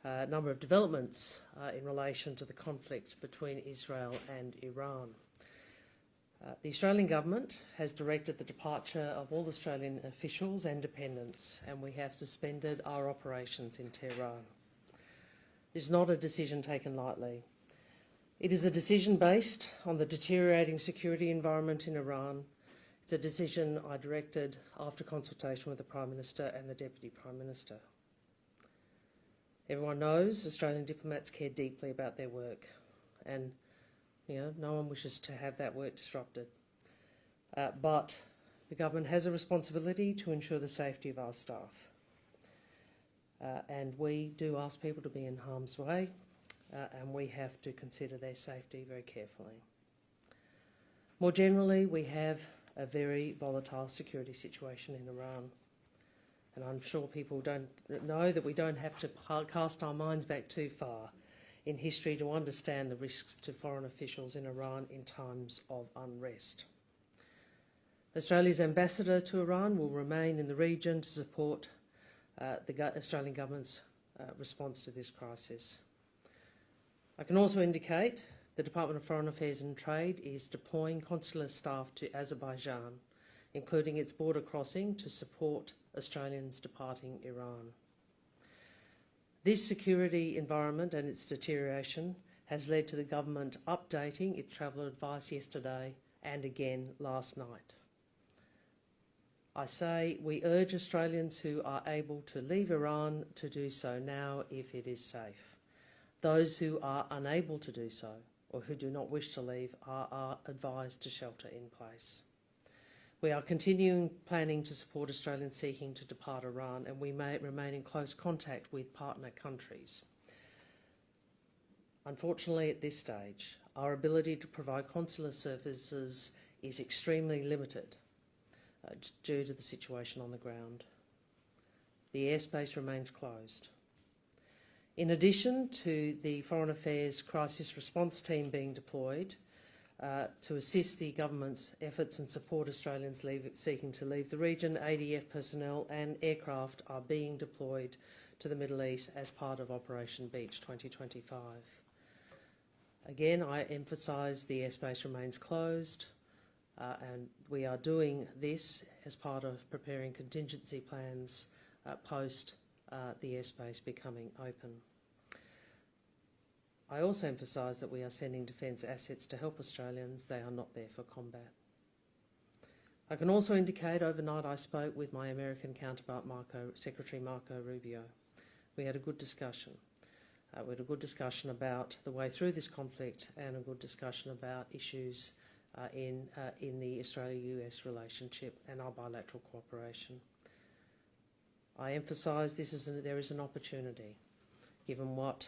a number of developments in relation to the conflict between Israel and Iran. The Australian Government has directed the departure of all Australian officials and dependents, and we have suspended our operations in Tehran. This is not a decision taken lightly. It is a decision based on the deteriorating security environment in Iran. It's a decision I directed after consultation with the Prime Minister and the Deputy Prime Minister. Everyone knows Australian diplomats care deeply about their work, and no one wishes to have that work disrupted. But the government has a responsibility to ensure the safety of our staff. And we do ask people to be in harm's way, and we have to consider their safety very carefully. More generally, we have a very volatile security situation in Iran. And I'm sure people don't know that we don't have to cast our minds back too far in history to understand the risks to foreign officials in Iran in times of unrest. Australia's ambassador to Iran will remain in the region to support the Australian government's response to this crisis. I can also indicate the Department of Foreign Affairs and Trade is deploying consular staff to Azerbaijan, including its border crossing, to support Australians departing Iran. This security environment and its deterioration has led to the government updating its travel advice yesterday and again last night. I say we urge Australians who are able to leave Iran to do so now if it is safe. Those who are unable to do so or who do not wish to leave are advised to shelter in place. We are continuing planning to support Australians seeking to depart Iran, and we may remain in close contact with partner countries. Unfortunately, at this stage, our ability to provide consular services is extremely limited due to the situation on the ground. The airspace remains closed. In addition to the Foreign Affairs Crisis Response Team being deployed, to assist the government's efforts and support Australians seeking to leave the region, ADF personnel and aircraft are being deployed to the Middle East as part of Operation Beach 2025. Again, I emphasise the airspace remains closed, and we are doing this as part of preparing contingency plans post the airspace becoming open. I also emphasise that we are sending defence assets to help Australians. They are not there for combat. I can also indicate overnight I spoke with my American counterpart, Secretary Marco Rubio. We had a good discussion. We had a good discussion about the way through this conflict and a good discussion about issues in the Australia-US relationship and our bilateral cooperation. I emphasise there is an opportunity. Given what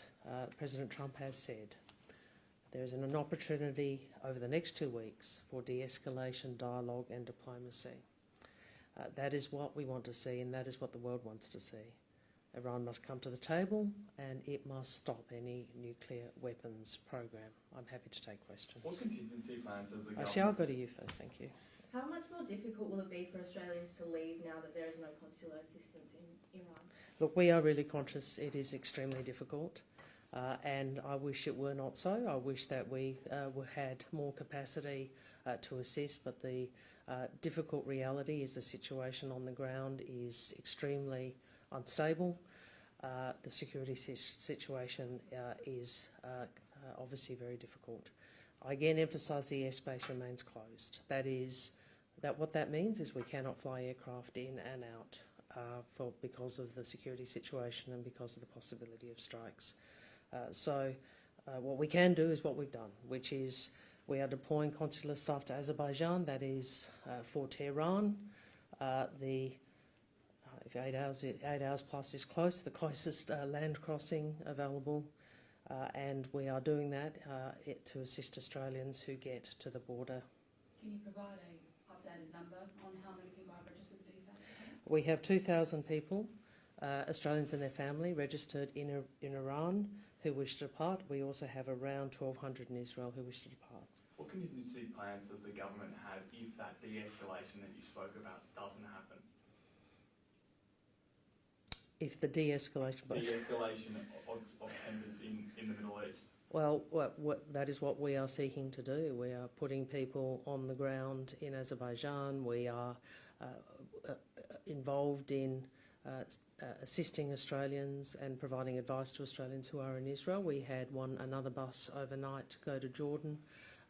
President Trump has said, there is an opportunity over the next 2 weeks for de-escalation, dialogue and diplomacy. That is what we want to see, and that is what the world wants to see. Iran must come to the table and it must stop any nuclear weapons program. I'm happy to take questions. What contingency plans has the government... Actually, I'll go to you first, thank you. How much more difficult will it be for Australians to leave now that there is no consular assistance in Iran? Look, we are really conscious it is extremely difficult, and I wish it were not so. I wish that we had more capacity to assist, but the difficult reality is the situation on the ground is extremely unstable. The security situation is obviously very difficult. I again emphasise the airspace remains closed. What that means is we cannot fly aircraft in and out because of the security situation and because of the possibility of strikes. So what we can do is what we've done, which is we are deploying consular staff to Azerbaijan. That is for Tehran. If 8 hours plus is close, the closest land crossing available, and we are doing that to assist Australians who get to the border. Can you provide an updated number on how many people have registered with DFAT? We have 2,000 people, Australians and their family, registered in Iran who wish to depart. We also have around 1,200 in Israel who wish to depart. What contingency plans does the government have if that de-escalation that you spoke about doesn't happen? if the de-escalation... De-escalation of tensions in the Middle East? Well, that is what we are seeking to do. We are putting people on the ground in Azerbaijan. We are involved in assisting Australians and providing advice to Australians who are in Israel. We had another bus overnight go to Jordan.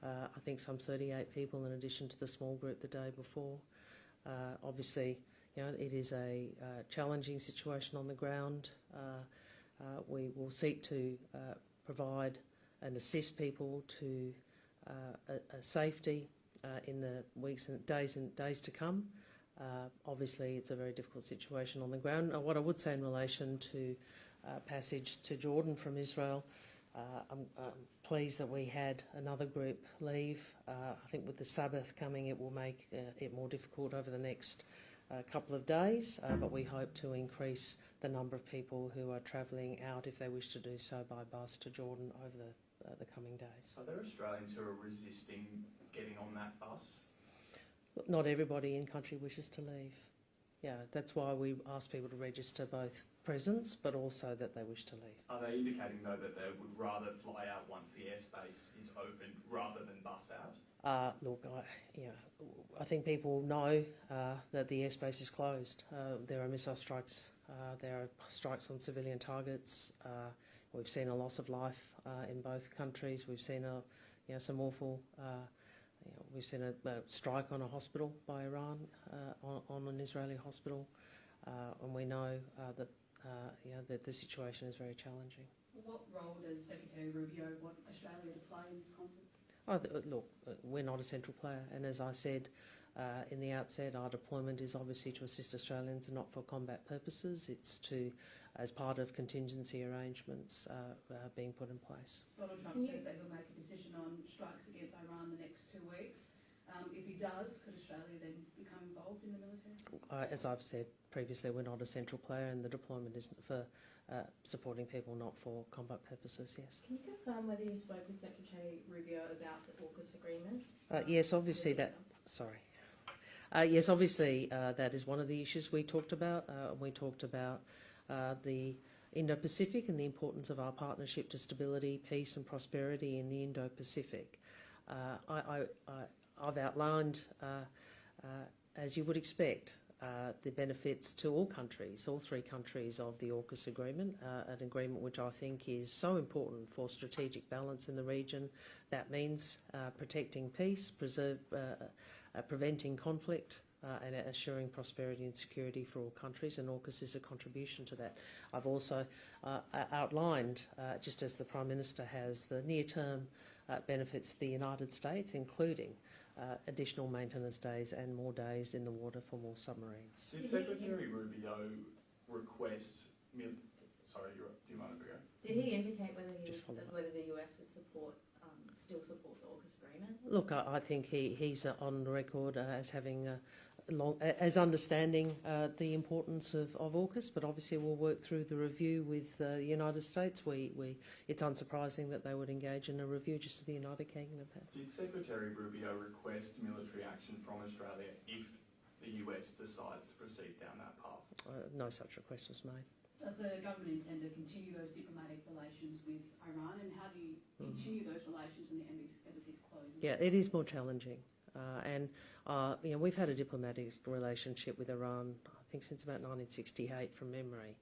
I think some 38 people in addition to the small group the day before. Obviously, it is a challenging situation on the ground. We will seek to provide and assist people to safety in the weeks and days to come. Obviously, it's a very difficult situation on the ground. What I would say in relation to passage to Jordan from Israel, I'm pleased that we had another group leave. I think with the Sabbath coming, it will make it more difficult over the next couple of days, but we hope to increase the number of people who are travelling out, if they wish to do so, by bus to Jordan over the coming days. Are there Australians who are resisting getting on that bus? Not everybody in country wishes to leave. Yeah, that's why we ask people to register both presence but also that they wish to leave. Are they indicating though that they would rather fly out once the airspace is open rather than bus out? Look, I think people know that the airspace is closed. There are missile strikes. There are strikes on civilian targets. We've seen a loss of life in both countries. We've seen some awful. We've seen a strike on a hospital by Iran, on an Israeli hospital, and we know that the situation is very challenging. What role does Secretary Rubio want Australia to play in this conflict? Look, we're not a central player, and as I said in the outset, our deployment is obviously to assist Australians and not for combat purposes. It's as part of contingency arrangements being put in place. Donald Trump says that he'll make a decision on strikes against Iran the next 2 weeks. If he does, could Australia then become involved in the military? As I've said previously, we're not a central player, and the deployment is for supporting people, not for combat purposes, yes. Can you confirm whether you spoke with Secretary Rubio about the AUKUS agreement? Yes, obviously that... Sorry. Yes, obviously that is one of the issues we talked about. We talked about the Indo-Pacific and the importance of our partnership to stability, peace and prosperity in the Indo-Pacific. I've outlined, as you would expect, the benefits to all countries, all 3 countries of the AUKUS agreement, an agreement which I think is so important for strategic balance in the region. That means protecting peace, preventing conflict, and assuring prosperity and security for all countries, and AUKUS is a contribution to that. I've also outlined, just as the Prime Minister has, the near-term benefits to the United States, including additional maintenance days and more days in the water for more submarines. Did Secretary Rubio request... Sorry, do you mind if I go? Did he indicate whether the US would still support the AUKUS agreement? Look, I think he's on record as having as understanding the importance of AUKUS, but obviously we'll work through the review with the United States. It's unsurprising that they would engage in a review just as the United Kingdom has. Did Secretary Rubio request military action from Australia if the US decides to proceed down that path? No such request was made. Does the government intend to continue those diplomatic relations with Iran, and how do you continue those relations when the embassy's closed? Yeah, it is more challenging. We've had a diplomatic relationship with Iran, I think, since about 1968 from memory.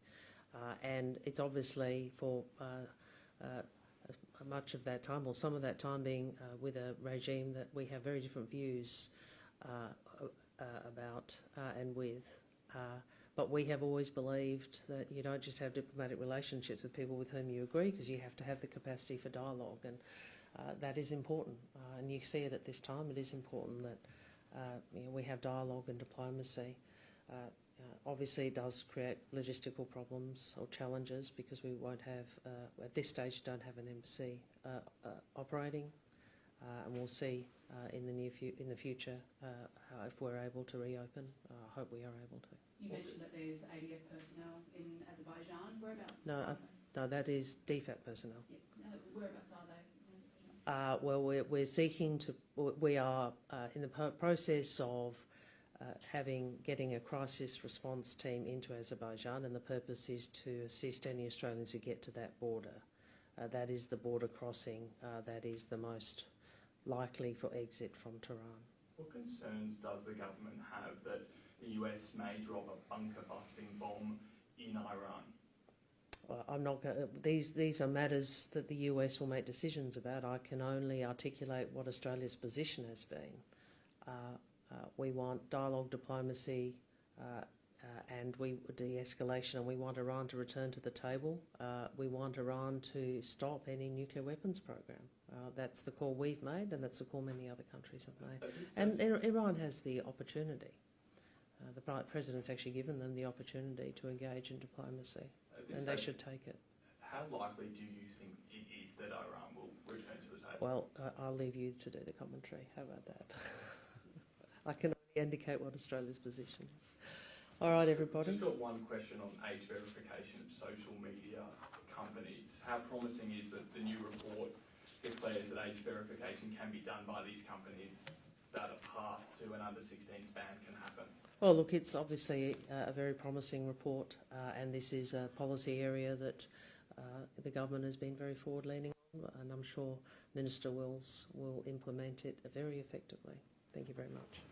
And it's obviously for much of that time, or some of that time, being with a regime that we have very different views about and with. But we have always believed that you don't just have diplomatic relationships with people with whom you agree, because you have to have the capacity for dialogue, and that is important. And you see it at this time. It is important that we have dialogue and diplomacy. Obviously, it does create logistical problems or challenges, because we won't have, at this stage, don't have an embassy operating, and we'll see in the future if we're able to reopen. I hope we are able to. You mentioned that there's ADF personnel in Azerbaijan. Whereabouts? No, that is DFAT personnel. Yeah. Whereabouts are they in Azerbaijan? Well, we're seeking to. We are in the process of getting a crisis response team into Azerbaijan, and the purpose is to assist any Australians who get to that border. That is the border crossing that is the most likely for exit from Tehran. What concerns does the government have that the US may drop a bunker-busting bomb in Iran? Well, I'm not going. These are matters that the US will make decisions about. I can only articulate what Australia's position has been. We want dialogue, diplomacy, and de-escalation, and we want Iran to return to the table. We want Iran to stop any nuclear weapons program. That's the call we've made, and that's the call many other countries have made. And Iran has the opportunity. The President's actually given them the opportunity to engage in diplomacy, and they should take it. How likely do you think it is that Iran will return to the table? Well, I'll leave you to do the commentary. How about that? I can only indicate what Australia's position is. All right, everybody. Just got one question on age verification of social media companies. How promising is that the new report declares that age verification can be done by these companies, that a path to an under-16s ban can happen? Well, look, it's obviously a very promising report, and this is a policy area that the government has been very forward-leaning on, and I'm sure Minister Wills will implement it very effectively. Thank you very much.